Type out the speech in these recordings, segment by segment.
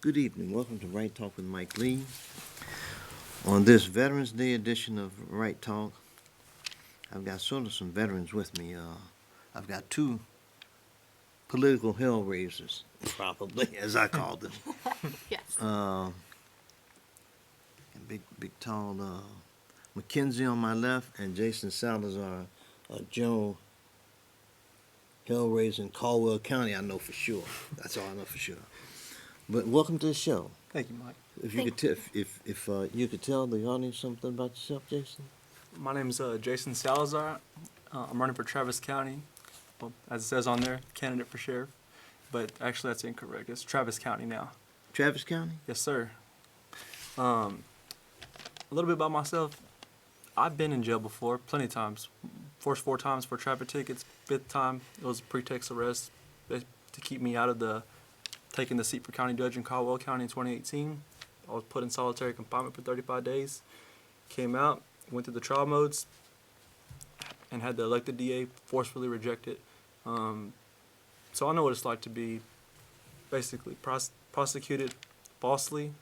Good evening. Welcome to Right Talk with Mike Lee. On this Veterans Day edition of Right Talk, I've got sort of some veterans with me. I've got two political hell raisers, probably, as I call them. Yes. Big, tall MacKenzie on my left, and Jason Salazar, Joe Hellraiser in Caldwell County. I know for sure. That's all I know for sure. But welcome to the show. Thank you, Mike. If you could, if you could tell the audience something about yourself, Jason. My name is Jason Salazar. I'm running for Travis County. Well, as it says on there, candidate for sheriff. But actually, that's incorrect. It's Travis County now. Travis County? Yes, sir. A little bit about myself. I've been in jail before, plenty of times. First 4 times for traffic tickets. 5th time, it was a pretext arrest to keep me out of taking the seat for county judge in Caldwell County in 2018. I was put in solitary confinement for 35 days. Came out, went through the trial modes, and had the elected DA forcefully reject it. So I know what it's like to be basically prosecuted falsely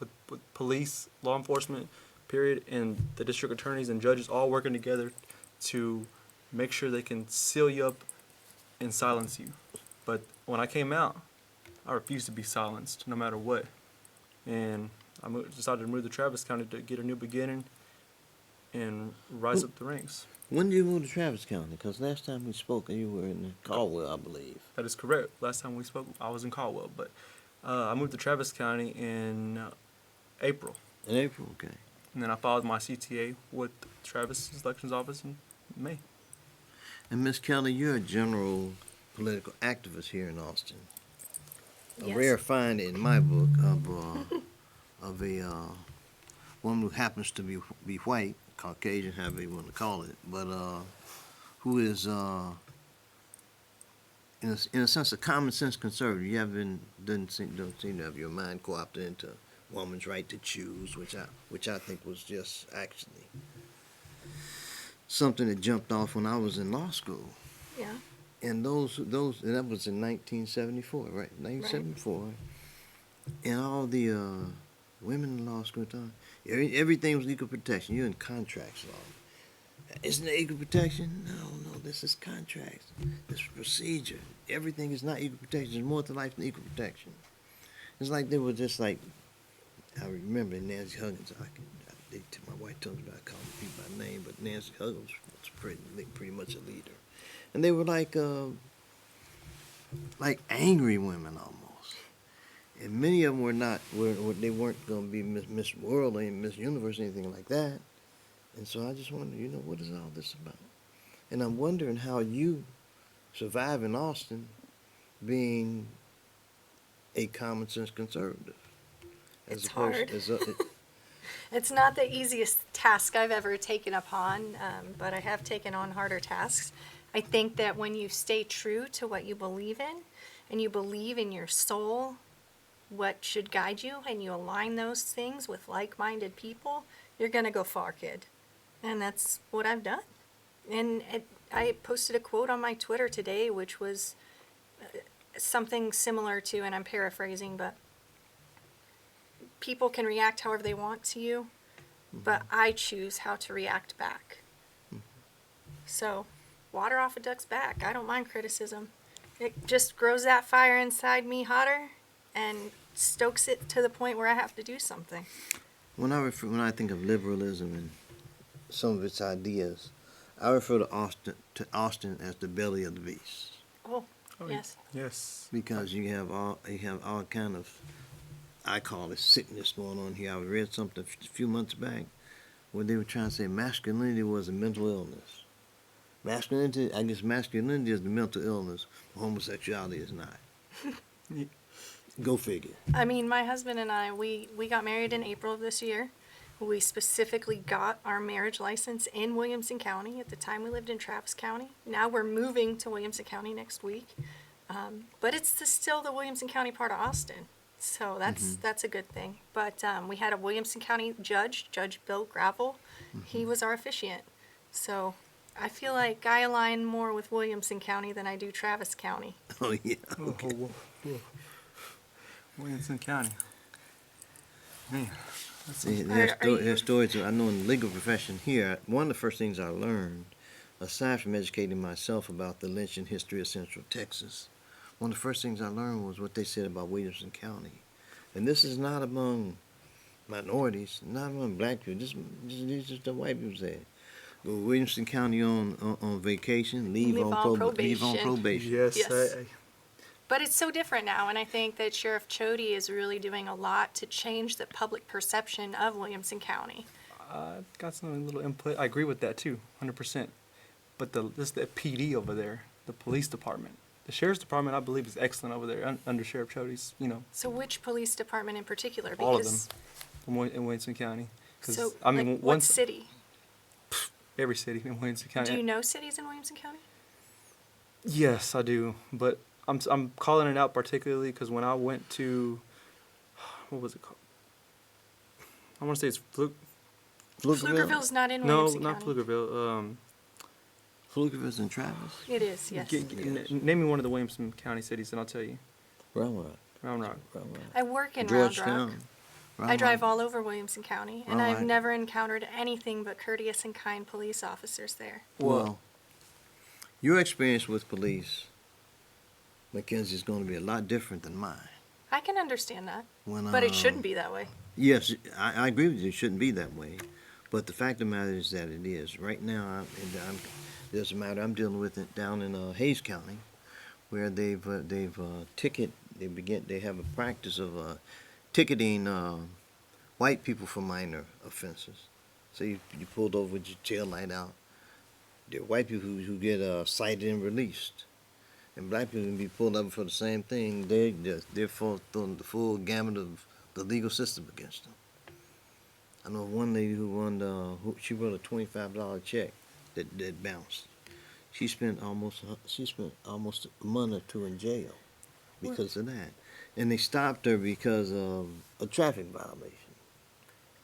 with police, law enforcement, period, and the district attorneys and judges all working together to make sure they can seal you up and silence you. But when I came out, I refused to be silenced no matter what. And I decided to move to Travis County to get a new beginning and rise up the ranks. When did you move to Travis County? Because last time we spoke, you were in Caldwell, I believe. That is correct. Last time we spoke, I was in Caldwell. But I moved to Travis County in April. In April, okay. And then I filed my CTA with Travis Elections Office in May. And Miss Kelly, you're a general political activist here in Austin. Yes. A rare find in my book of a woman who happens to be white, Caucasian, however you want to call it, but who is in a sense a common sense conservative. You don't seem to have your mind co-opted into woman's right to choose, which I think was just actually something that jumped off when I was in law school. Yeah. And that was in 1974, right? 1974. Right. And all the women in law school time, everything was equal protection. You're in contracts law. Isn't it equal protection? No, this is contracts. This is procedure. Everything is not equal protection. There's more to life than equal protection. It's like they were just like, I remember Nancy Huggins. My wife told me I call people by name, but Nancy Huggins was pretty much a leader. And they were like angry women almost. And many of them they weren't going to be Miss World or Miss Universe or anything like that. And so I just wondered, what is all this about? And I'm wondering how you survive in Austin being a common sense conservative. It's hard. It's not the easiest task I've ever taken upon, but I have taken on harder tasks. I think that when you stay true to what you believe in, and you believe in your soul, what should guide you, and you align those things with like-minded people, you're going to go far, kid. And that's what I've done. And I posted a quote on my Twitter today, which was something similar to, and I'm paraphrasing, but people can react however they want to you, but I choose how to react back. So, water off a duck's back. I don't mind criticism. It just grows that fire inside me hotter and stokes it to the point where I have to do something. When I think of liberalism and some of its ideas, I refer to Austin as the belly of the beast. Oh, yes. Yes. Because you have all kind of, I call it sickness going on here. I read something a few months back where they were trying to say masculinity was a mental illness. Masculinity is the mental illness. Homosexuality is not. Go figure. I mean, my husband and I, we got married in April of this year. We specifically got our marriage license in Williamson County. At the time, we lived in Travis County. Now we're moving to Williamson County next week. But it's still the Williamson County part of Austin. So that's a good thing. But we had a Williamson County judge, Judge Bill Gravel. He was our officiant. So I feel like I align more with Williamson County than I do Travis County. Oh, yeah. Okay. Williamson County. Man, There's stories. I know in the legal profession here, one of the first things I learned, aside from educating myself about the lynching history of Central Texas, one of the first things I learned was what they said about Williamson County. And this is not among minorities, not among black people, this just the white people say. Go Williamson County on vacation, leave on probation. yes. Yes. But it's so different now, and I think that Sheriff Chody is really doing a lot to change the public perception of Williamson County. I got some little input. I agree with that too, 100%. But the PD over there, the police department, the sheriff's department, I believe is excellent over there under Sheriff Chody's. So which police department in particular? All of them in Williamson County. So, I mean, what city? Every city in Williamson County. Do you know cities in Williamson County? Yes, I do. But I'm calling it out particularly because when I went to, what was it called? I want to say it's Pflugerville's not in No, Williamson not County. Pflugerville. Pflugerville's in Travis? It is, yes. Name me one of the Williamson County cities and I'll tell you. Round Rock. Round Rock. I work in Round Rock. Georgetown. I drive all over Williamson County, and I've never encountered anything but courteous and kind police officers there. Well, your experience with police, MacKenzie, is going to be a lot different than mine. I can understand that, but it shouldn't be that way. Yes, I agree with you. It shouldn't be that way. But the fact of the matter is that it is. Right now, there's a matter I'm dealing with it down in Hayes County, where they have a practice of ticketing white people for minor offenses. So you pulled over with your tail light out. There are white people who get cited and released. And black people can be pulled up for the throwing the full gamut of the legal system against them. I know one lady who she wrote a $25 check that bounced. She spent almost a month or two in jail because of that. And they stopped her because of a traffic violation.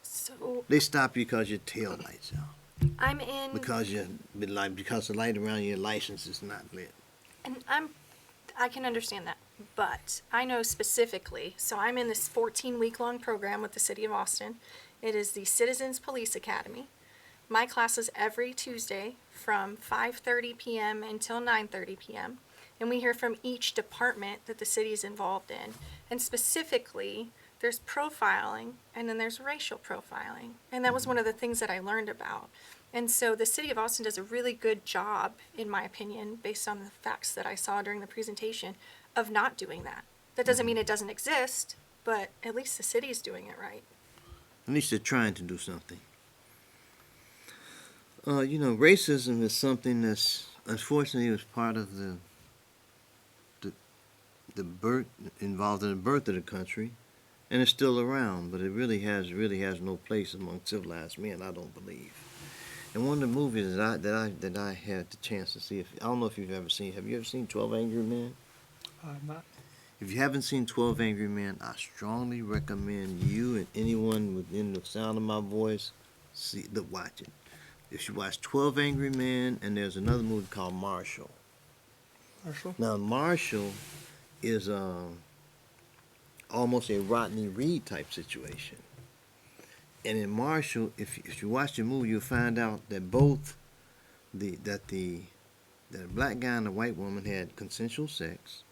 So They stopped you because your tail lights out. I'm in, Because the light around your license is not lit. and I can understand that, but I know specifically, so I'm in this 14-week-long program with the City of Austin. It is the Citizens Police Academy. My class is every Tuesday from 5:30 p.m. until 9:30 p.m. And we hear from each department that the city is involved in. And specifically, there's profiling, and then there's racial profiling. And that was one of the things that I learned about. And so the City of Austin does a really good job, in my opinion, based on the facts that I saw during the presentation, of not doing that. That doesn't mean it doesn't exist, but at least the city's doing it right. At least they're trying to do something. Racism is something that's unfortunately was part of the birth involved in the birth of the country, and it's still around. But it really has no place among civilized men, I don't believe. And one of the movies that I had the chance to see, I don't know if you've ever seen. Have you ever seen 12 Angry Men? Not. If you haven't seen 12 Angry Men, I strongly recommend you and anyone within the sound of my voice watch it. If you watch 12 Angry Men, and there's another movie called Marshall. Now, Marshall is almost a Rodney Reed type situation. And in Marshall, if you watch the movie, you'll find out that both the black guy and the white woman had consensual sex.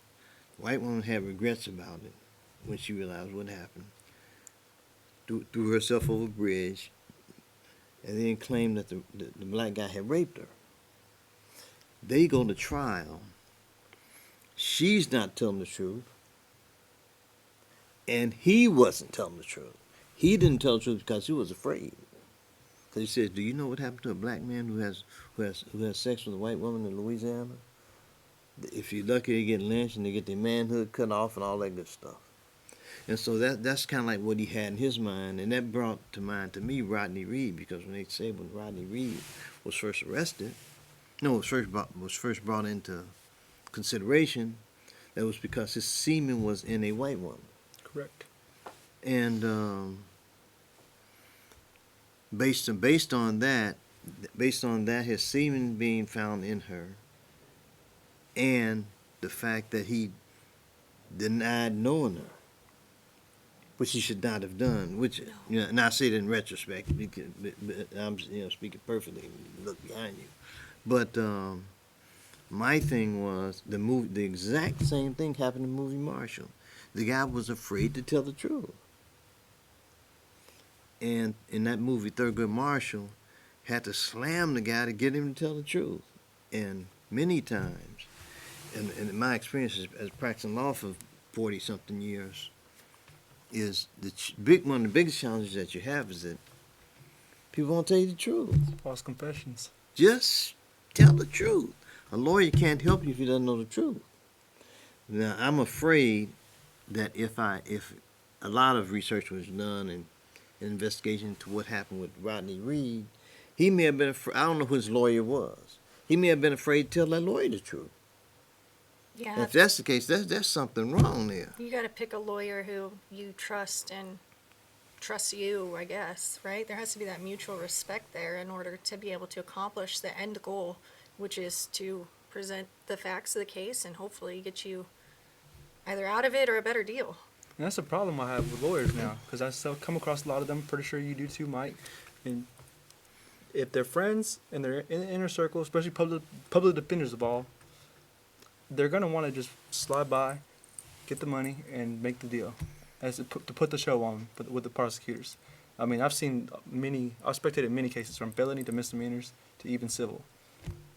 The white woman had regrets about it when she realized what happened. Threw herself over a bridge, and then claimed that the black guy had raped her. They go to trial. She's not telling the truth, and he wasn't telling the truth. He didn't tell the truth because he was afraid. Because he says, "Do you know what happened to a black man who has sex with a white woman in Louisiana? If you're lucky, they get lynched and they get their manhood cut off and all that good stuff." And so that's kind of like what he had in his mind, and that brought to mind to me Rodney Reed, because when Rodney Reed was first arrested, was first brought into consideration, that was because his semen was in a white woman. Correct. And based on that, his semen being found in her, and the fact that he denied knowing her, which he should not have done. Which, you know, and I say it in retrospect, because, but I'm, you know, speaking perfectly. Look behind you, but my thing was the exact same thing happened in the movie Marshall. The guy was afraid to tell the truth, and in that movie Thurgood Marshall had to slam the guy to get him to tell the truth, and many times, and in my experience as practicing law for 40-something years, is one of the biggest challenges that you have is that people won't tell you the truth. False confessions. Just tell the truth. A lawyer can't help you if he doesn't know the truth. Now, I'm afraid that if a lot of research was done and an investigation into what happened with Rodney Reed, he may have been afraid. I don't know who his lawyer was. He may have been afraid to tell that lawyer the truth. Yeah. And if that's the case, there's something wrong there. You got to pick a lawyer who you trust and trusts you, I guess, right? There has to be that mutual respect there in order to be able to accomplish the end goal, which is to present the facts of the case and hopefully get you either out of it or a better deal. And that's a problem I have with lawyers now, because I still come across a lot of them. Pretty sure you do too, Mike. And if they're friends and they're in the inner circle, especially public defenders of all, they're gonna want to just slide by, get the money, and make the deal, as to put the show on with the prosecutors. I mean, I've spectated many cases from felony to misdemeanors to even civil,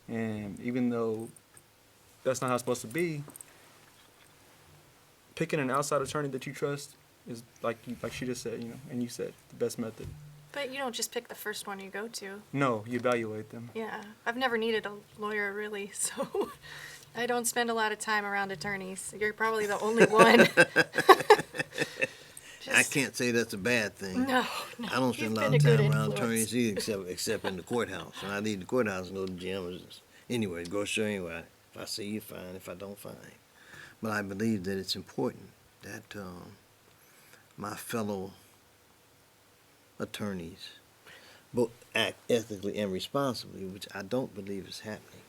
and even though that's not how it's supposed to be, picking an outside attorney that you trust is like she just said, you know, and you said the best method. But you don't just pick the first one you go to. No, you evaluate them. Yeah. I've never needed a lawyer, really, so I don't spend a lot of time around attorneys. You're probably the only one. I can't say that's a bad thing. No. I don't spend a lot of time around attorneys either, except in the courthouse. When I leave the courthouse and go to the gym, or just, anyway, grocery anyway. If I see you, fine. If I don't, fine. But I believe that it's important that my fellow attorneys both act ethically and responsibly, which I don't believe is happening.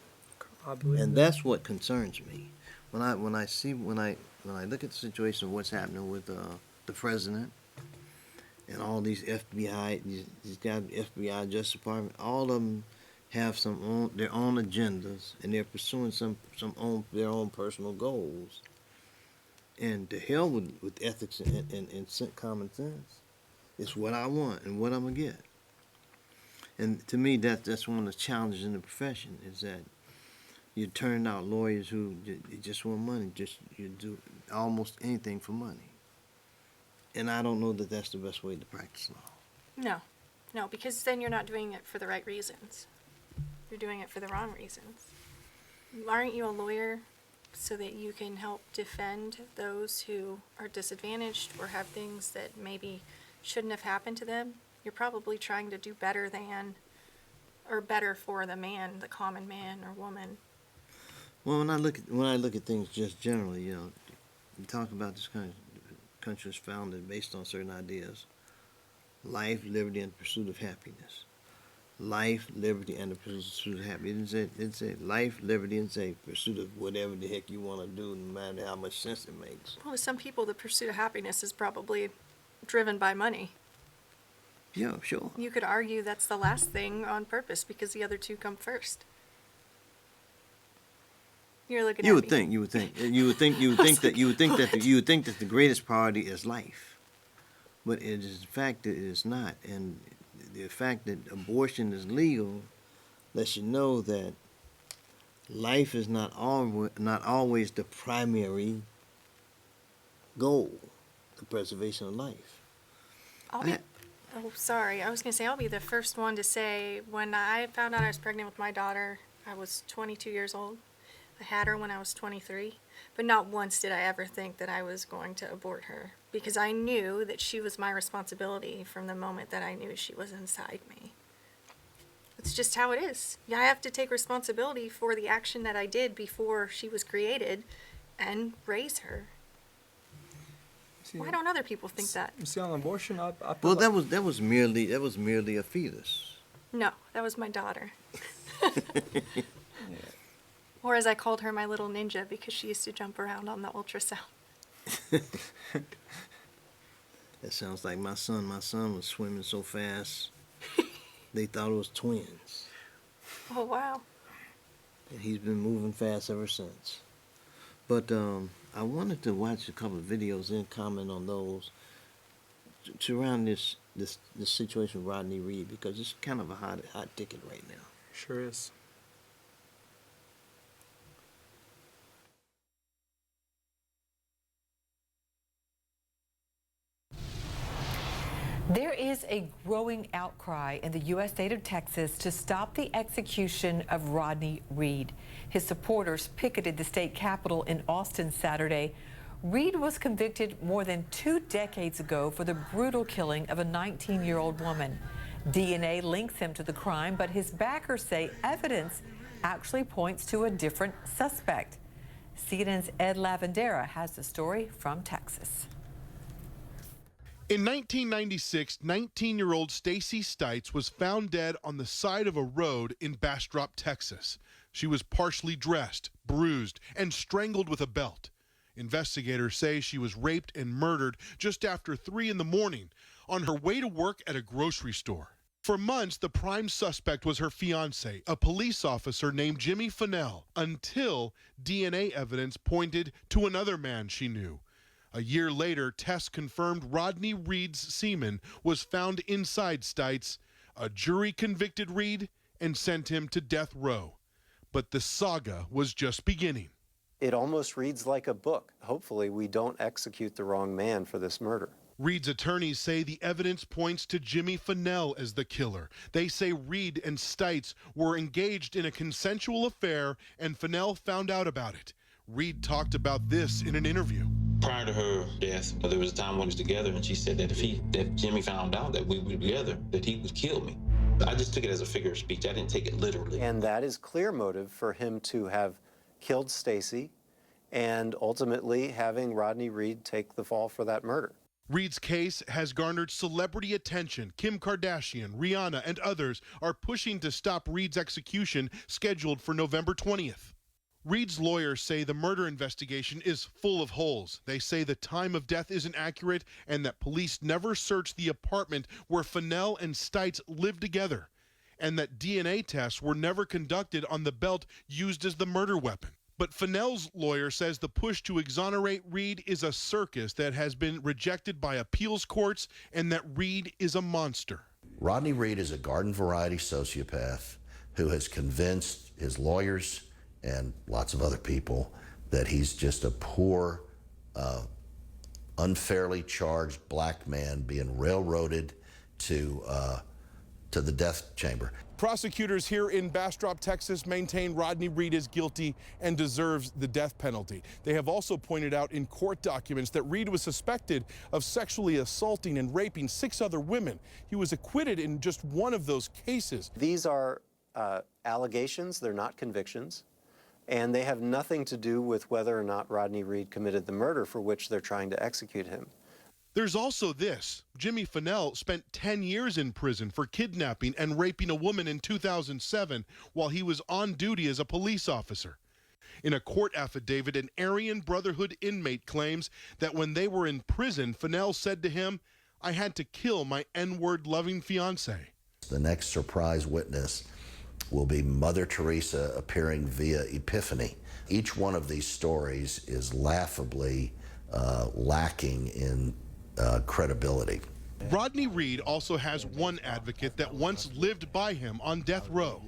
And that's what concerns me. When I look at the situation of what's happening with the president and all these FBI, these guys, FBI, Justice Department, all of them have their own agendas, and they're pursuing their own personal goals. And to hell with ethics and common sense. It's what I want and what I'm gonna get. And to me, that's one of the challenges in the profession, is that you turn out lawyers who just want money, you do almost anything for money. And I don't know that that's the best way to practice law. No, because then you're not doing it for the right reasons. You're doing it for the wrong reasons. Aren't you a lawyer so that you can help defend those who are disadvantaged or have things that maybe shouldn't have happened to them? You're probably trying to do better for the man, the common man or woman. Well, when I look at things just generally, you know, we talk about this country is founded based on certain ideas: life, liberty, and pursuit of happiness. Life, liberty, and the pursuit of happiness. It didn't say life, liberty, and say pursuit of whatever the heck you want to do, no matter how much sense it makes. Well, to some people, the pursuit of happiness is probably driven by money. Yeah, sure. You could argue that's the last thing on purpose because the other two come first. You're looking at me. You would think that the greatest priority is life, but it is the fact that it is not, and the fact that abortion is legal lets you know that life is not always the primary goal, the preservation of life. Sorry. I was going to say, I'll be the first one to say, when I found out I was pregnant with my daughter, I was 22 years old. I had her when I was 23, but not once did I ever think that I was going to abort her, because I knew that she was my responsibility from the moment that I knew she was inside me. It's just how it is. Yeah, I have to take responsibility for the action that I did before she was created and raise her. See, why don't other people think that? You see, on abortion, I Well, that was merely a fetus. No, that was my daughter. Yeah. Or as I called her, my little ninja, because she used to jump around on the ultrasound. That sounds like my son. My son was swimming so fast, they thought it was twins. Oh, wow. And he's been moving fast ever since. But I wanted to watch a couple of videos and comment on those surround this situation with Rodney Reed, because it's kind of a hot ticket right now. Sure is. There is a growing outcry in the U.S. state of Texas to stop the execution of Rodney Reed. His supporters picketed the state capitol in Austin Saturday. Reed was convicted more than 2 decades ago for the brutal killing of a 19-year-old woman. DNA links him to the crime, but his backers say evidence actually points to a different suspect. CNN's Ed Lavandera has the story from Texas. In 1996, 19-year-old Stacy Stites was found dead on the side of a road in Bastrop, Texas. She was partially dressed, bruised, and strangled with a belt. Investigators say she was raped and murdered just after 3 in the morning on her way to work at a grocery store. For months, the prime suspect was her fiancé, a police officer named Jimmy Fennell, until DNA evidence pointed to another man she knew. A year later, tests confirmed Rodney Reed's semen was found inside Stites. A jury convicted Reed and sent him to death row. But the saga was just beginning. It almost reads like a book. Hopefully, we don't execute the wrong man for this murder. Reed's attorneys say the evidence points to Jimmy Fennell as the killer. They say Reed and Stites were engaged in a consensual affair, and Fennell found out about it. Reed talked about this in an interview. Prior to her death, there was a time when we was together, and she said that if Jimmy found out that we were together, that he would kill me. I just took it as a figure of speech. I didn't take it literally. And that is clear motive for him to have killed Stacy and ultimately having Rodney Reed take the fall for that murder. Reed's case has garnered celebrity attention. Kim Kardashian, Rihanna, and others are pushing to stop Reed's execution scheduled for November 20th. Reed's lawyers say the murder investigation is full of holes. They say the time of death isn't accurate and that police never searched the apartment where Fennell and Stites lived together, and that DNA tests were never conducted on the belt used as the murder weapon. But Fennell's lawyer says the push to exonerate Reed is a circus that has been rejected by appeals courts and that Reed is a monster. Rodney Reed is a garden variety sociopath who has convinced his lawyers and lots of other people that he's just a poor, unfairly charged black man being railroaded to the death chamber. Prosecutors here in Bastrop, Texas maintain Rodney Reed is guilty and deserves the death penalty. They have also pointed out in court documents that Reed was suspected of sexually assaulting and raping 6 other women. He was acquitted in just one of those cases. These are allegations, they're not convictions, and they have nothing to do with whether or not Rodney Reed committed the murder for which they're trying to execute him. There's also this. Jimmy Fennell spent 10 years in prison for kidnapping and raping a woman in 2007 while he was on duty as a police officer. In a court affidavit, an Aryan Brotherhood inmate claims that when they were in prison, Fennell said to him, "I had to kill my N-word loving fiancé." The next surprise witness will be Mother Teresa appearing via Epiphany. Each one of these stories is laughably lacking in credibility. Rodney Reed also has one advocate that once lived by him on death row.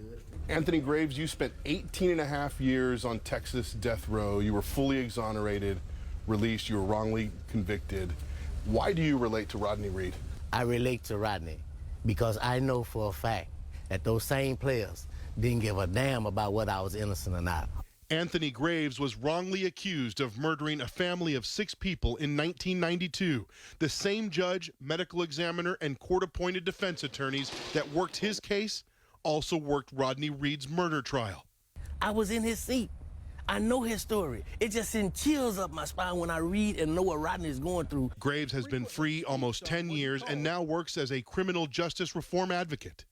Anthony Graves, you spent 18 and a half years on Texas death row. You were fully exonerated, released, you were wrongly convicted. Why do you relate to Rodney Reed? I relate to Rodney because I know for a fact that those same players didn't give a damn about whether I was innocent or not. Anthony Graves was wrongly accused of murdering a family of 6 people in 1992. The same judge, medical examiner, and court-appointed defense attorneys that worked his case also worked Rodney Reed's murder trial. I was in his seat. I know his story. It just sends chills up my spine when I read and know what Rodney is going through. Graves has been free almost 10 years and now works as a criminal justice reform advocate.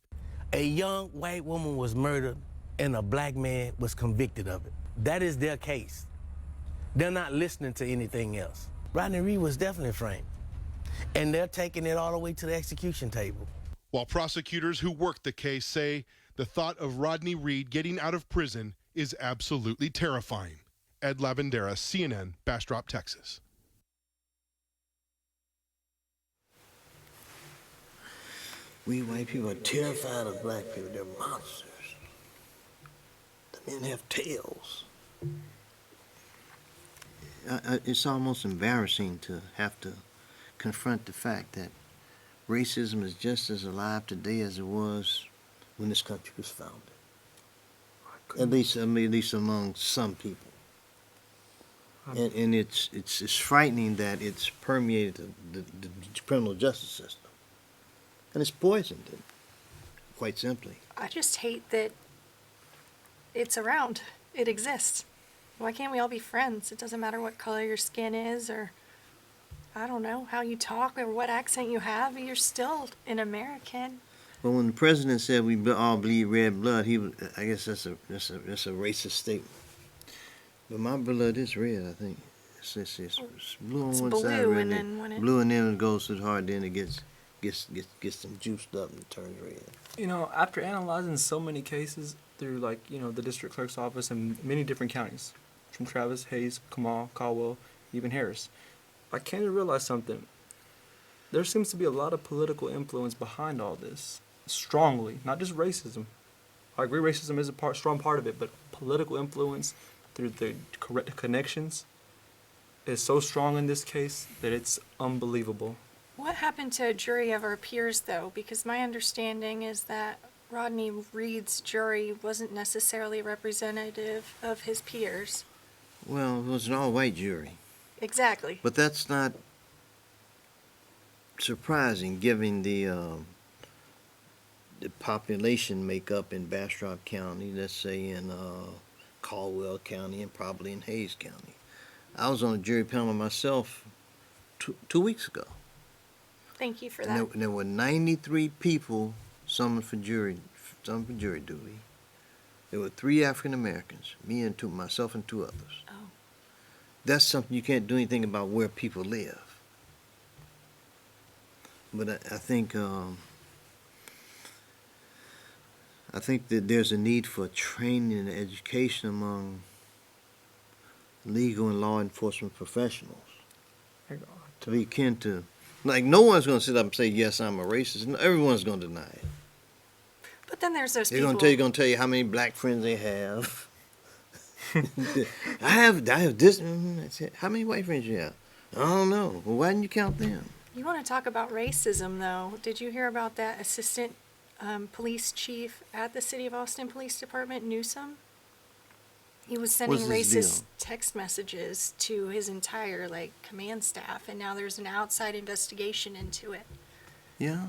A young white woman was murdered and a black man was convicted of it. That is their case. They're not listening to anything else. Rodney Reed was definitely framed. and they're taking it all the way to the execution table. While prosecutors who worked the case say the thought of Rodney Reed getting out of prison is absolutely terrifying. Ed Lavandera, CNN, Bastrop, Texas. We white people are terrified of black people. They're monsters. The men have tails. It's almost embarrassing to have to confront the fact that racism is just as alive today as it was when this country was founded. At least among some people. And it's frightening that it's permeated the criminal justice system. And it's poisoned it, quite simply. I just hate that it's around. It exists. Why can't we all be friends? It doesn't matter what color your skin is, or I don't know, how you talk or what accent you have. You're still an American. Well, when the president said we all bleed red blood, I guess that's a racist statement. But my blood is red, I think. It's blue on one side, red, and then when blue, and then it goes so hard, then it gets them juiced up and turns red. You know, after analyzing so many cases through, like, you know, the district clerk's office in many different counties, from Travis, Hayes, Kamal, Caldwell, even Harris, I came to realize something. There seems to be a lot of political influence behind all this, strongly, not just racism. I agree racism is a strong part of it, but political influence through the correct connections is so strong in this case that it's unbelievable. What happened to a jury of our peers, though? Because my understanding is that Rodney Reed's jury wasn't necessarily representative of his peers. Well, it was an all-white jury. Exactly. But that's not surprising, given the population makeup in Bastrop County, let's say in Caldwell County, and probably in Hayes County. I was on a jury panel myself 2 weeks ago. Thank you for that. And there were 93 people summoned for jury duty. There were 3 African Americans, myself and 2 others. Oh. That's something you can't do anything about where people live. But I think that there's a need for training and education among legal and law enforcement professionals to be akin to, like, no one's going to sit up and say, yes, I'm a racist. No, everyone's going to deny it. But then there's those They're people. They're going to tell you how many black friends they have. I have this. That's it. How many white friends you have? I don't know. Well, why didn't you count them? You want to talk about racism, though? Did you hear about that assistant police chief at the City of Austin Police Department, Newsom? He was sending What's his racist deal? text messages to his entire command staff, and now there's an outside investigation into it. Yeah.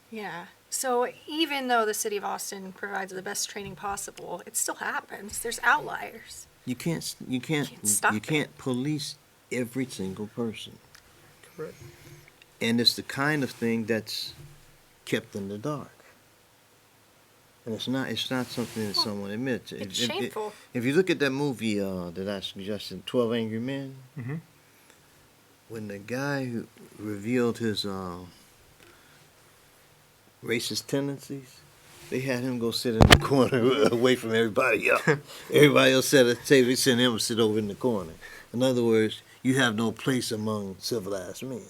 Yeah. So even though the City of Austin provides the best training possible, it still happens. There's outliers. You can't stop it. police every single person. Correct. And it's the kind of thing that's kept in the dark. And it's not something that someone admits. It's shameful. If you look at that movie that I suggested, 12 Angry Men, Mm-hmm. when the guy who revealed his racist tendencies, they had him go sit in the corner away from everybody else. Everybody else sat at the table, they sent him to sit over in the corner. In other words, you have no place among civilized men.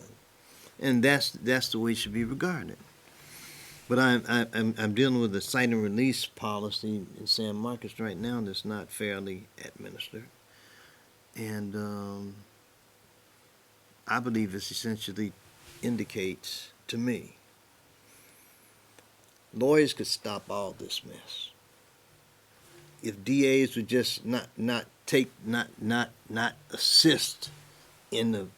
And that's the way it should be regarded. But I'm dealing with a cite and release policy in San Marcos right now that's not fairly administered. And I believe this essentially indicates to me lawyers could stop all this mess if DAs would just not assist in the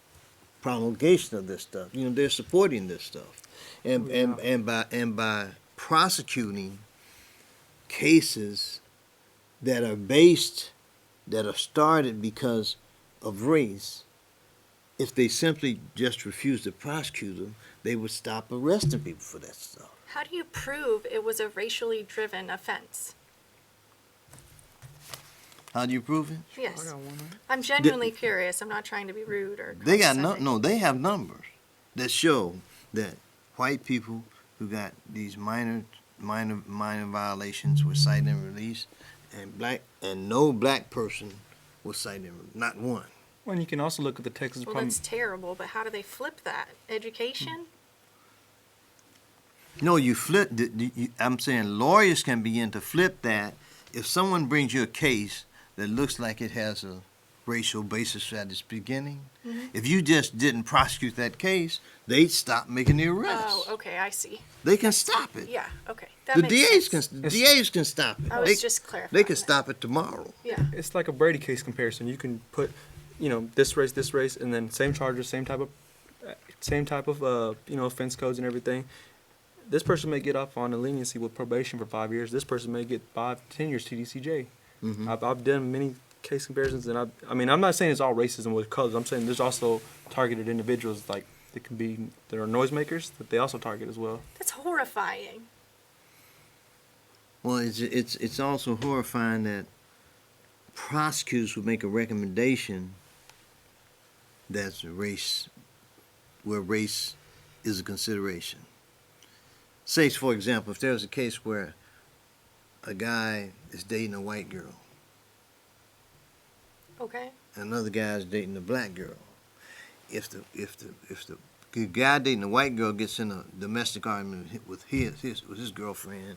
promulgation of this stuff. You know, they're supporting this stuff, and by prosecuting cases that are started because of race. If they simply just refuse to prosecute them, they would stop arresting people for that stuff. How do you prove it was a racially driven offense? How do you prove it? Yes. I'm genuinely curious. I'm not trying to be rude or They got condescending. they have numbers. that show that white people who got these minor violations were cited and released, and no black person was cited and released, not one. Well, and you can also look at the Texas Well, that's terrible, but how do they flip that? Education? No, you flip. I'm saying lawyers can begin to flip that. If someone brings you a case that looks like it has a racial basis at its beginning, if you just didn't prosecute that case, they'd stop making the arrest. Oh, okay, I see. They can stop it. Yeah, okay. That The makes DAs sense. can stop it. I was just clarifying. They can that. stop it tomorrow. Yeah. It's like a Brady case comparison. You can put, this race, and then same charges, same type of, offense codes and everything. This person may get off on a leniency with probation for 5 years. This person may get 5 to 10 years TDCJ. I've done many case comparisons, and I'm not saying it's all racism with colors. I'm saying there's also targeted individuals like there are noisemakers that they also target as well. That's horrifying. Well, it's also horrifying that prosecutors would make a recommendation that's where race is a consideration. Say, for example, if there's a case where a guy is dating a white girl, Okay. and another guy is dating a black girl, if the guy dating the white girl gets in a domestic argument with his girlfriend,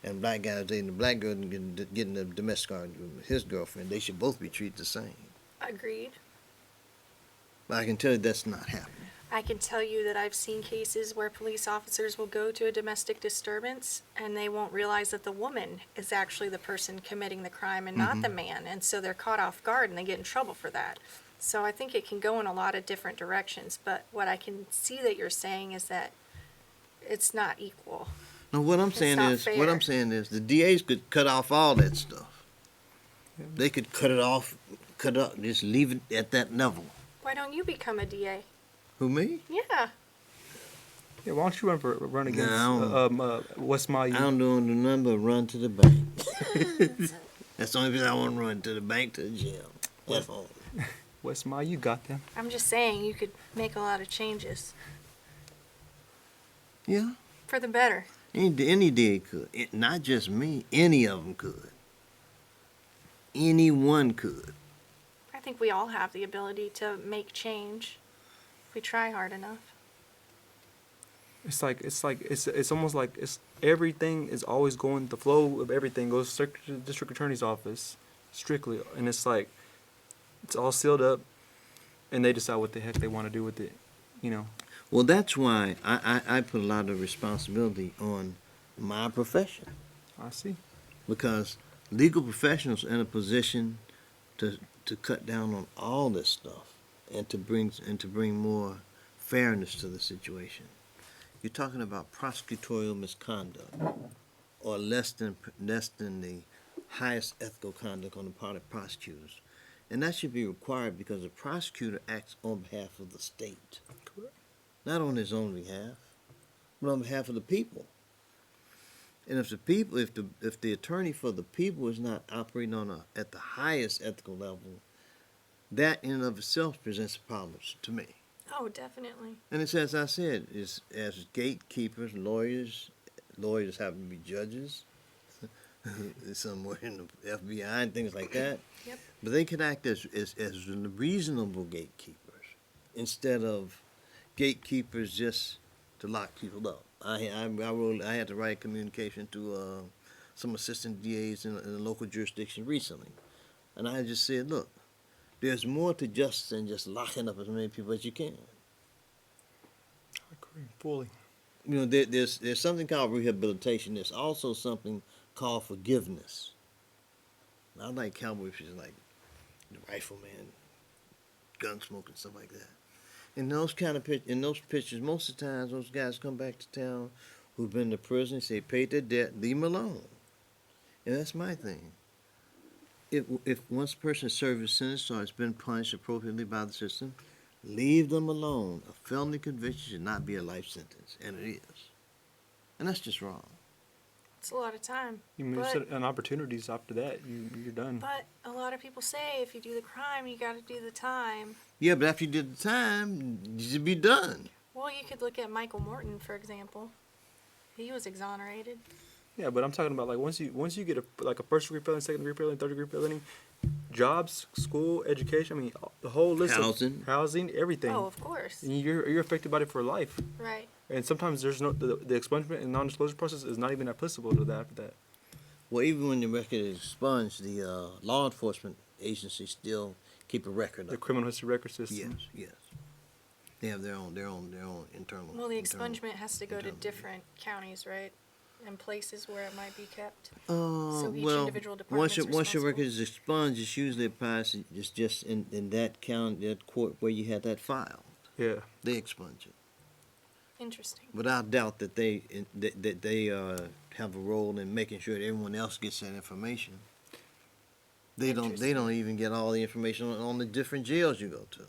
and black guy is dating the black girl and getting a domestic argument with his girlfriend, they should both be treated the same. Agreed. But I can tell you that's not happening. I can tell you that I've seen cases where police officers will go to a domestic disturbance and they won't realize that the woman is actually the person committing the crime and not the man. And so they're caught off guard and they get in trouble for that. So I think it can go in a lot of different directions. But what I can see that you're saying is that it's not equal. No, what I'm saying is the DAs could cut off all that stuff. They could cut it off, just leave it at that level. Why don't you become a DA? Who, me? Yeah. Yeah, why don't you run against West Mayu? I don't do nothing but run to the bank. That's the only reason I want to run to the bank, to the gym, at home. West Mayu, you got them. I'm just saying you could make a lot of changes Yeah, for the better. any DA could. Not just me. Any of them could. Anyone could. I think we all have the ability to make change if we try hard enough. It's almost like everything is always going. The flow of everything goes to the district attorney's office strictly, and it's like it's all sealed up, and they decide what the heck they want to do with it. Well, that's why I put a lot of responsibility on my profession. I see. Because legal professionals are in a position to cut down on all this stuff and to bring more fairness to the situation. You're talking about prosecutorial misconduct, or less than the highest ethical conduct on the part of prosecutors, and that should be required because the prosecutor acts on behalf of the state, Correct. not on his own behalf, but on behalf of the people. And if the attorney for the people is not operating at the highest ethical level, that in and of itself presents problems to me. Oh, definitely. And it's as I said, it's as gatekeepers, lawyers happen to be judges, somewhere in the FBI and things like that. Yep. But they can act as reasonable gatekeepers instead of gatekeepers just to lock people up. I had to write communication to some assistant DAs in a local jurisdiction recently, and I just said, look, there's more to justice than just locking up as many people as you can. I agree fully. There's something called rehabilitation. There's also something called forgiveness. I like cowboy pictures like the Rifleman, Gunsmoke, and stuff like that. In those pictures, most of the times those guys come back to town who've been to prison, say paid their debt, leave them alone. And that's my thing. If once a person served his sentence or has been punished appropriately by the system, leave them alone. A felony conviction should not be a life sentence, and it is. And that's just wrong. It's a lot of time. And opportunities after that, you're done. But a lot of people say if you do the crime, you got to do the time. Yeah, but after you did the time, you should be done. Well, you could look at Michael Morton, for example. He was exonerated. Yeah, but I'm talking about like once you get a first degree felony, second degree felony, third degree felony, jobs, school, education. I mean, the whole list of housing, everything. Oh, of course. And you're affected by it for life. Right. And sometimes there's no the expungement and non-disclosure process is not even applicable to that after that. Well, even when the record is expunged, the law enforcement agencies still keep a record The of it. criminal history record system. Yes, yes. They have their own internal. Well, the internal- expungement has to go to internal- different counties, right? And places where it might be kept. So each well, individual department's once your record responsible. is expunged, it's usually applies. It's just in that county, that court where you had that filed. Yeah. They expunge it. Interesting. But I doubt that they have a role in making sure that everyone else gets that information. They don't even get all the information on the different jails you go to.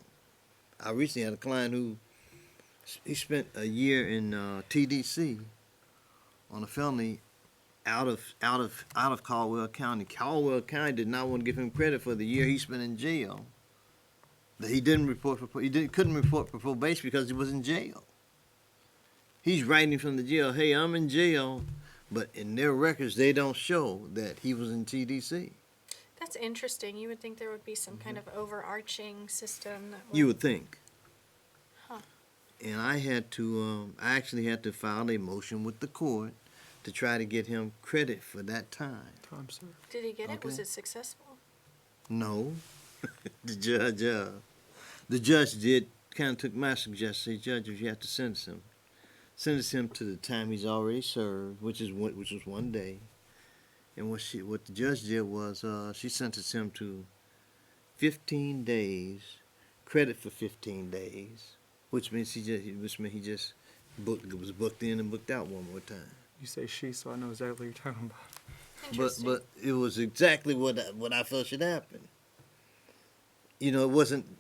I recently had a client who he spent a year in TDC on a felony out of Caldwell County. Caldwell County did not want to give him credit for the year he spent in jail. That he didn't report for couldn't report for probation because he was in jail. He's writing from the jail, "Hey, I'm in jail," but in their records they don't show that he was in TDC. That's interesting. You would think there would be some kind of overarching system that would... You would think. Huh. And I actually had to file a motion with the court to try to get him credit for that time. Time served. Did he get it? Was Okay. it successful? No, the judge did kind of took my suggestion. Say, Judge, if you have to sentence him to the time he's already served, which was 1 day. And what the judge did was she sentenced him to 15 days, credit for 15 days, which means he just was booked in and booked out one more time. You say she, so I know exactly what you're talking about. Interesting. But it was exactly what I felt should happen. You know, it wasn't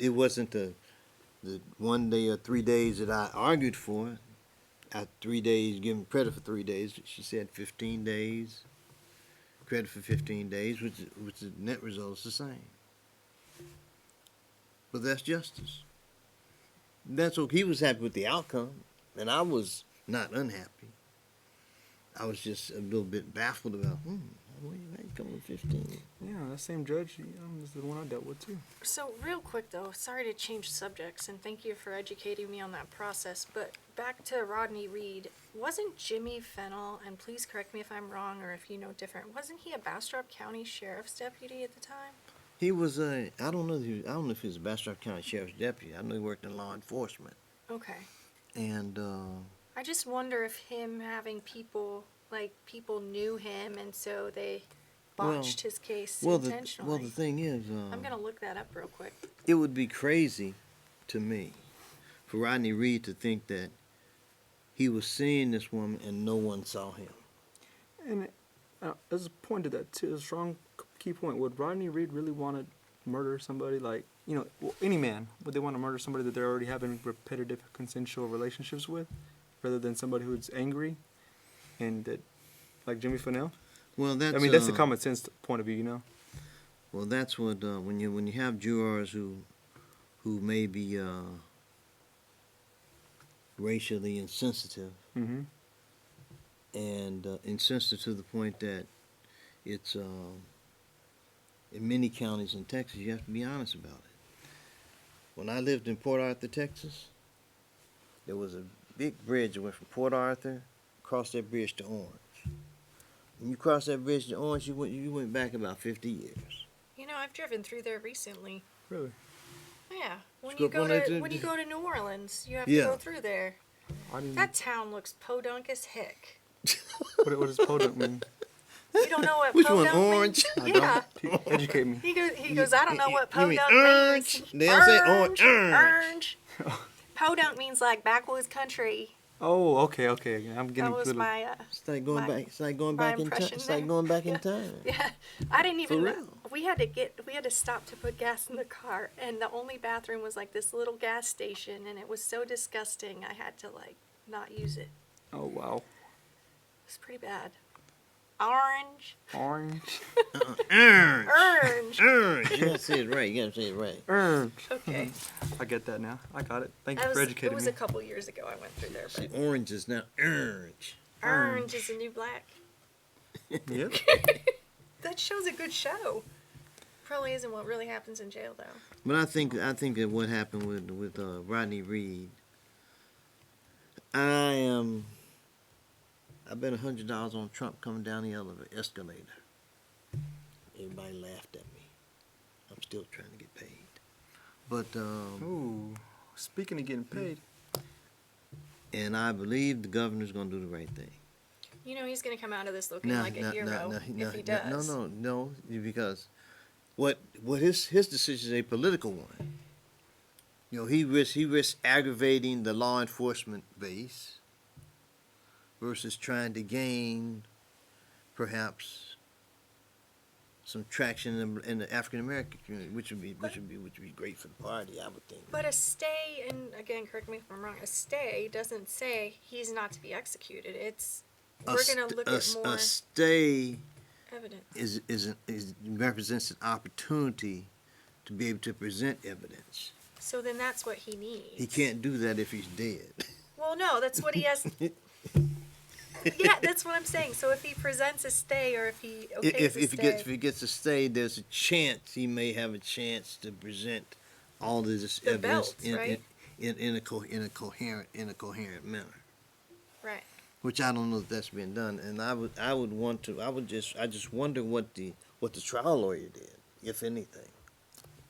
the 1 day or 3 days that I argued for. At 3 days, give him credit for 3 days. She said 15 days, credit for 15 days, which the net result is the same. But that's justice. That's okay. He was happy with the outcome, and I was not unhappy. I was just a little bit baffled about, why you come with 15? Yeah, that same judge is the one I dealt with too. So real quick though, sorry to change subjects and thank you for educating me on that process, but back to Rodney Reed, wasn't Jimmy Fennell, and please correct me if I'm wrong or if you know different, wasn't he a Bastrop County Sheriff's deputy at the time? He was I don't know if he was a Bastrop County Sheriff's deputy. I know he worked in law enforcement. Okay. And I just wonder if him having people knew him and so they botched his case intentionally. the thing is, I'm gonna look that up real quick. it would be crazy to me for Rodney Reed to think that he was seeing this woman and no one saw him. And there's a point to that too. A strong key point. Would Rodney Reed really want to murder somebody like any man? Would they want to murder somebody that they're already having repetitive consensual relationships with, rather than somebody who's angry, and that like Jimmy Fennell? Well, that's that's the common sense point of view, Well, that's what when you have jurors who may be racially insensitive, Mm-hmm. and insensitive to the point that it's in many counties in Texas, you have to be honest about it. When I lived in Port Arthur, Texas, there was a big bridge that went from Port Arthur across that bridge to Orange. When you crossed that bridge to Orange, you went back about 50 years. You know, I've driven through there recently. Really? Yeah. When Screw you go up on to that- New Orleans, you have to Yeah. go through there. I didn't. That town looks podunk as heck. What does podunk mean? You don't know what Which podunk one, means? Orange? Yeah. Educate me. He goes, I don't know what You mean podunk orange? means. They don't say orange. Orange. Podunk means like backwoods country. Oh, okay. I'm getting That was little. my It's like going My- back. It's like going my back in time. impression It's like there. going back in time. yeah. I didn't even For know. real. We had to stop to put gas in the car, and the only bathroom was like this little gas station, and it was so disgusting. I had to like not use it. Oh wow. It's pretty bad. Orange. Orange. Orange. Orange. Orange. You gotta say it right. You gotta say it right. Orange. Okay. I get that now. I got it. Thank you That for was, educating it was me. a couple years ago I went through there, See, but orange is now orange. orange is the new black. Yep. That show's a good show. Probably isn't what really happens in jail, though. But I think that what happened with Rodney Reed. I bet $100 on Trump coming down the escalator. Everybody laughed at me. I'm still trying to get paid. But Ooh. Speaking of getting paid. and I believe the governor's gonna do the right thing. You know he's going to come out of this looking like a hero if he does. No, because what his decision is a political one. You know, he risks aggravating the law enforcement base versus trying to gain perhaps some traction in the African American community, which would be great for the party, I would think. But a stay, and again, correct me if I'm wrong, a stay doesn't say he's not to be executed. It's we're going to look at more a stay evidence. is represents an opportunity to be able to present evidence. So then that's what he needs. He can't do that if he's dead. Well, no, that's what he has. Yeah, that's what I'm saying. So if he presents a stay, or if he If he gets a stay, there's a chance he may have a chance to present all of this The evidence belts, right? in a coherent manner. Right. Which I don't know if that's been done, and I just wonder what the trial lawyer did, if anything.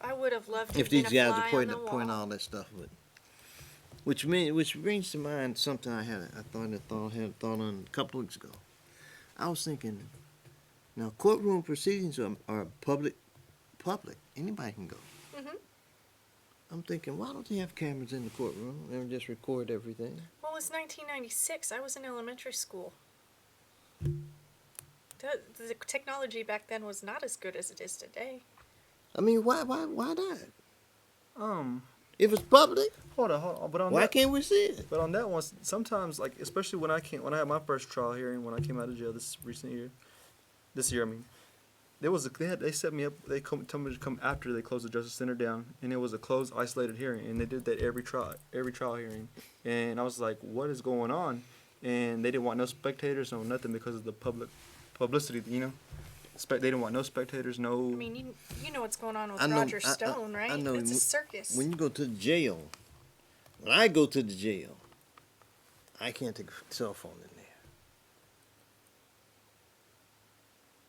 I would have loved to If have these been a guys fly are on the pointing wall. all that stuff, but which brings to mind something I had a thought on a couple weeks ago. I was thinking, now courtroom proceedings are public. Anybody can go. Mhm. I'm thinking, why don't they have cameras in the courtroom and just record everything? Well, it was 1996. I was in elementary school. The technology back then was not as good as it is today. I mean, why not? If it's public, Hold on. But on why that, can't we see it? But on that one, sometimes, like, especially when I had my first trial hearing, when I came out of jail this year, I mean, they set me up. They told me to come after they closed the Justice Center down, and it was a closed, isolated hearing, and they did that every trial hearing, and I was like, what is going on? And they didn't want no spectators, no nothing, because of the publicity, you know. They didn't want no spectators, no. I mean, you know what's going on with I know- Roger Stone, right? I know. It's a circus. When you go to the jail, when I go to the jail, I can't take a cell phone in there.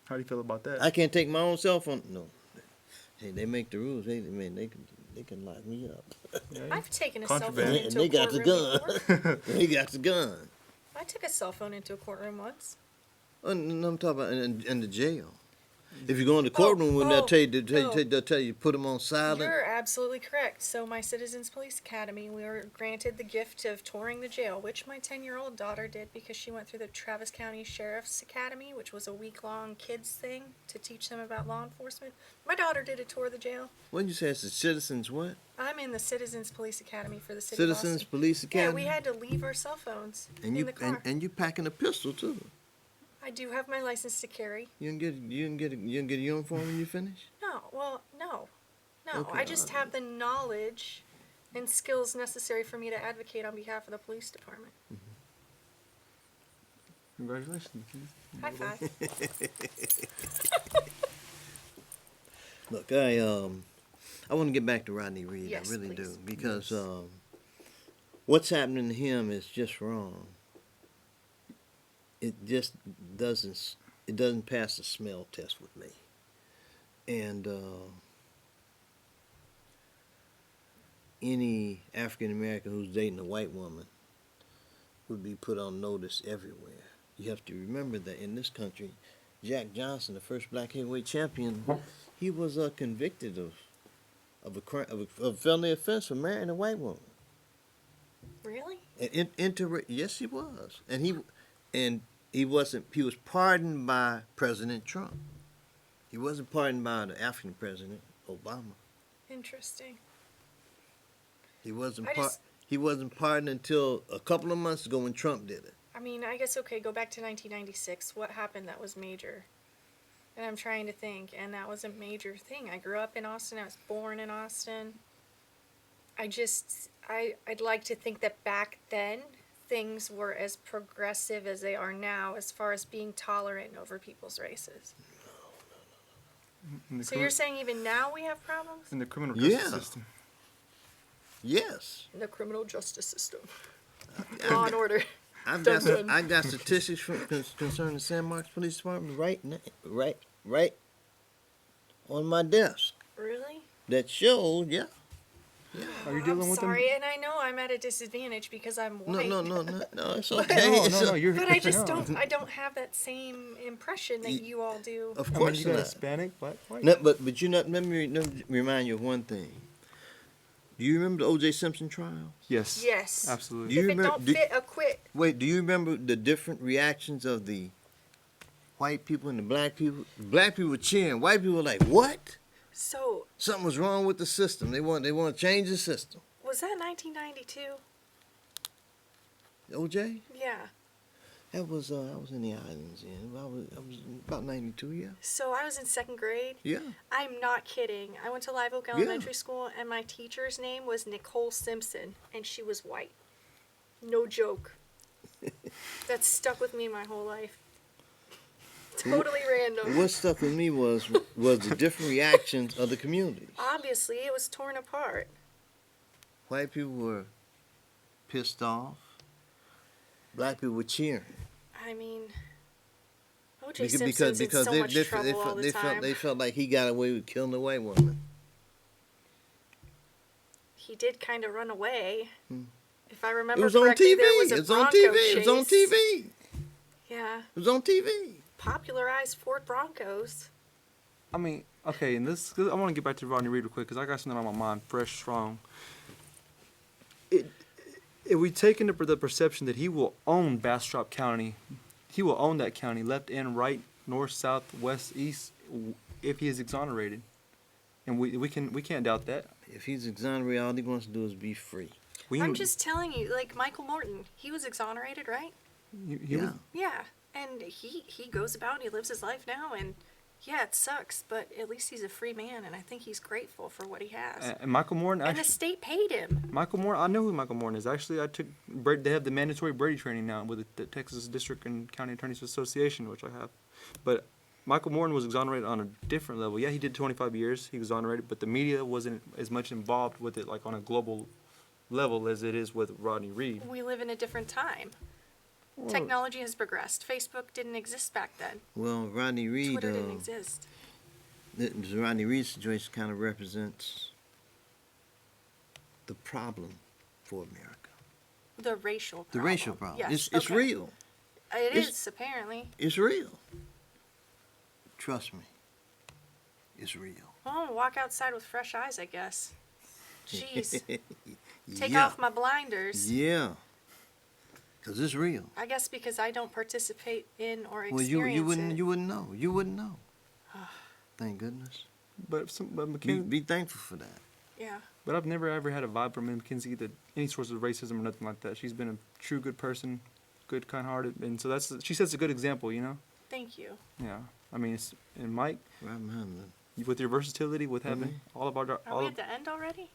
How do you feel about that? I can't take my own cell phone. No. Hey, they make the rules. They can lock me up. I've taken a cell phone Contraband. into And they a got the courtroom gun. before. They got the gun. I took a cell phone into a courtroom once. And I'm talking about in the jail. If you go in the courtroom, when they'll tell you put them on silent. You're absolutely correct. So my Citizens Police Academy, we were granted the gift of touring the jail, which my 10-year-old daughter did because she went through the Travis County Sheriff's Academy, which was a week-long kids thing to teach them about law enforcement. My daughter did a tour of the jail. What did you say? It's the Citizens what? I'm in the Citizens Police Academy for the city of Citizens Austin. Police Academy. Yeah, we had to leave our cell phones and in the car. and you packing a pistol too. I do have my license to carry. You can get a uniform when you finish. No. Okay, I just have the knowledge and skills necessary for me to advocate on behalf of the police department. Congratulations. High five. Look, I want to get back to Rodney Reed. Yes, I really please. do, because what's happening to him is just wrong. It just doesn't pass the smell test with me. And any African American who's dating a white woman would be put on notice everywhere. You have to remember that in this country, Jack Johnson, the first black heavyweight champion, he was convicted of a felony offense for marrying a white woman. Really? Yes, he was, and he wasn't. He was pardoned by President Trump. He wasn't pardoned by the African president, Obama. Interesting. He wasn't I just- He wasn't pardoned until a couple of months ago when Trump did it. I'm mean, I guess, okay, go back to 1996. What happened that was major? And I'm trying to think, and that was a major thing. I grew up in Austin. I was born in Austin. I'd like to think that back then, things were as progressive as they are now as far as being tolerant over people's races. So you're saying even now we have problems? In the criminal justice Yeah. system. Yes. In the criminal justice system. Law and order. I Dun-dun. got statistics concerning the San Marcos Police Department right on my desk Really? that shows, yeah. Are you I'm dealing with sorry, and I know I'm at a disadvantage because I'm No, white. no, it's okay. them? No, you're. But I just I don't have that same impression that you all do. Of I mean, course you got not. Hispanic, black, white. No, but you not. Let me remind you of one thing. Do you remember the O.J. Simpson trial? Yes. Yes. Absolutely. Do you If it remember- don't do- fit, acquit. Wait, do you remember the different reactions of the white people and the black people? Black people were cheering. White people were like, "What? So, Something was wrong with the system. They want to change the system." was that 1992? O.J. Yeah. That was I was in the islands. Yeah, I was about 92. Yeah. So I was in 2nd grade. Yeah. I'm not kidding. I went to Live Oak Elementary School, and my teacher's name was Nicole Simpson, and she was white. No joke. That stuck with me my whole life. Totally random. What stuck with me was the different reactions of the communities. Obviously, it was torn apart. White people were pissed off. Black people were cheering. I mean, O.J. Simpson's in so much trouble all the time. They felt like he got away with killing a white woman. He did kind of run away. If I It remember was on correctly, TV. there was a It was on Bronco TV. chase. It was on TV. Yeah, It was on TV. popularized Ford Broncos. I mean, okay, and this, 'cause I want to get back to Rodney Reed real quick because I got something on my mind, fresh, strong. If we take into the perception that he will own Bastrop County, he will own that county, left and right, north, south, west, east, if he is exonerated, and we can't doubt that. If he's exonerated, all he wants to do is be free. I'm just telling you, like Michael Morton, he was exonerated, right? He was, Yeah, and he goes about and he lives his life now, and yeah, it sucks, but at least he's a free man, and I think he's grateful for what he has. and Michael Morton And the actually. state paid him. Michael Morton, I know who Michael Morton is. Actually, they have the mandatory Brady training now with the Texas District and County Attorneys Association, which I have. But Michael Morton was exonerated on a different level. Yeah, he did 25 years. He was exonerated, but the media wasn't as much involved with it, like on a global level, as it is with Rodney Reed. We live in a different time. Technology has progressed. Facebook didn't exist back then. Well, Rodney Reed, Twitter didn't exist. the Rodney Reed situation kind of represents the problem for America. The racial The problem. racial problem. Yes, It's okay. real. It It's- is, apparently. It's real. Trust me. It's real. Well, I'm gonna walk outside with fresh eyes, I guess. Jeez. Take Yeah. off my blinders. Yeah. Because it's real. I guess because I don't participate in or Well, experience you wouldn't it. you wouldn't know. You wouldn't know. Thank goodness. But McKenzie, Be thankful for that. Yeah. but I've never ever had a vibe from McKenzie that any source of racism or nothing like that. She's been a true good person, good, kind-hearted, and so she sets a good example, you know. Thank you. Yeah, I mean, and Mike, Right behind them. with your versatility, with having all of our, Are all we of, at the end already?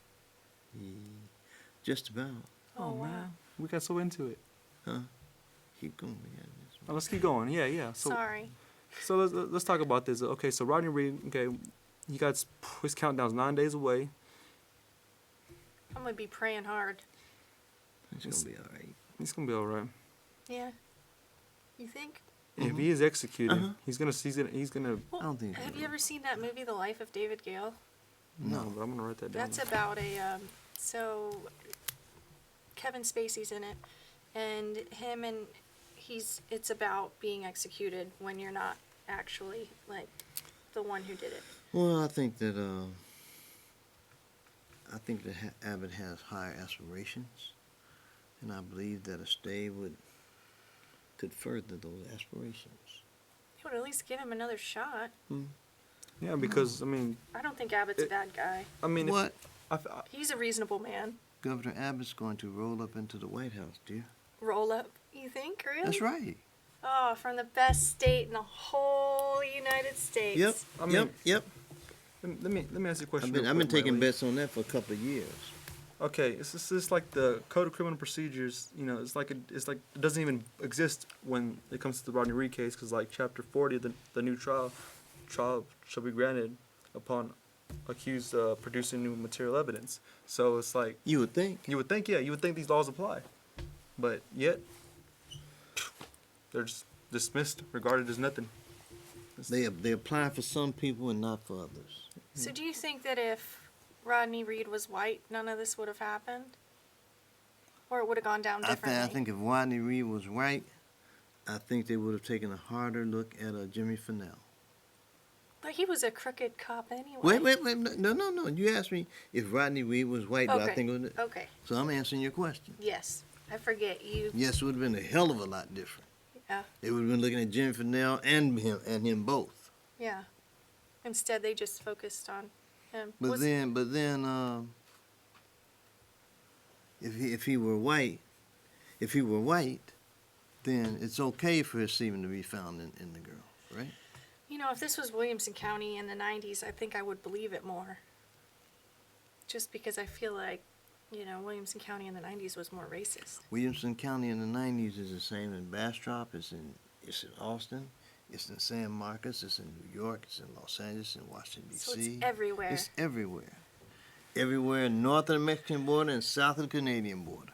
Just about. Oh, wow. we got so into it. Huh? Keep going. We got this. Now, let's keep going. Yeah. So, Sorry. so let's talk about this. Okay, so Rodney Reed. Okay, he got his countdown's 9 days away. I'm gonna be praying hard. It's going to be all right. He's gonna be all right. Yeah. You think? If he is executed, Uh-huh. he's gonna. Well, I don't think have so. you ever seen that movie, The Life of David Gale? No, but I'm gonna write that down. That's about so Kevin Spacey's in it, and it's about being executed when you're not actually like the one who did it. Well, I think that Abbott has higher aspirations, and I believe that a stay could further those aspirations. You would at least give him another shot. Yeah, because I mean, I don't think Abbott's a bad guy. if- What? He's a reasonable man. Governor Abbott's going to roll up into the White House, dear. Roll up. You think, really? That's right. Oh, from the best state in the whole United States. Yep. I mean- Yep. Let me ask you a question. I've been real quick, taking Nathalene. bets on that for a couple of years. Okay, it's just like the Code of Criminal Procedures. You know, it's like it doesn't even exist when it comes to the Rodney Reed case, because like Chapter 40 of the new trial shall be granted upon accused producing new material evidence. So it's like You would think. you would think these laws apply, but yet they're just dismissed, regarded as nothing. They apply for some people and not for others. So do you think that if Rodney Reed was white, none of this would have happened? Or it would have gone down differently? I think if Rodney Reed was right, I think they would have taken a harder look at Jimmy Fennell. But he was a crooked cop anyway. Wait. No. You asked me if Rodney Reed was white, do I Okay. think it would? Okay. So I'm answering your question. Yes. I forget you. Yes, it would have been a hell of a lot different. Yeah. They would have been looking at Jimmy Fennell and him both. Yeah. Instead, they just focused on him. But then, if he were white, then it's okay for his semen to be found in the girl, right? You know, if this was Williamson County in the 90s, I think I would believe it more. Just because I feel like, you know, Williamson County in the 90s was more racist. Williamson County in the 90s is the same in Bastrop, it's in Austin, it's in San Marcos, it's in New York, it's in Los Angeles, in Washington, D.C. So it's everywhere. It's everywhere. Everywhere north of the Mexican border and south of the Canadian border.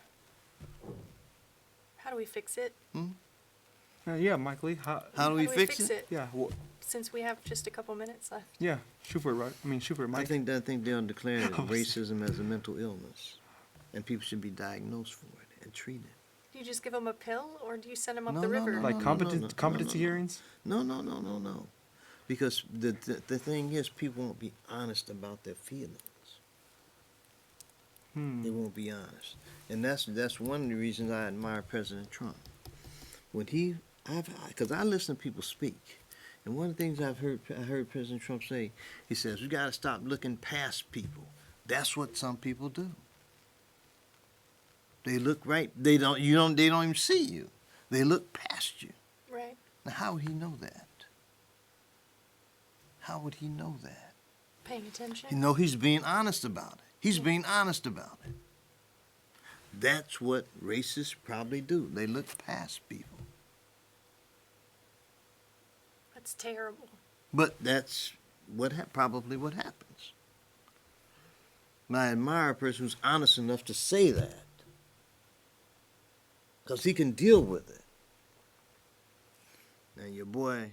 How do we fix it? Yeah, Mike Lee. How do we fix it? Yeah, Since we have just a couple minutes left. yeah. Shoot for it, right? I mean, shoot for it, Mike. I think they'll declare racism as a mental illness, and people should be diagnosed for it and treated. Do you just give them a pill, or do you send them up No, the no, river? no, Like competency no. hearings. No. Because the thing is, people won't be honest about their feelings. They won't be honest, and that's one of the reasons I admire President Trump. When because I listen to people speak, and one of the things I heard President Trump say, he says, "We got to stop looking past people." That's what some people do. They look right. They don't even see you. They look past you. Right. Now, how would he know that? How would he know that? Paying attention. You know, he's being honest about it. He's being honest about it. That's what racists probably do. They look past people. That's terrible. But that's probably what happens. And I admire a person who's honest enough to say that, because he can deal with it. Now, your boy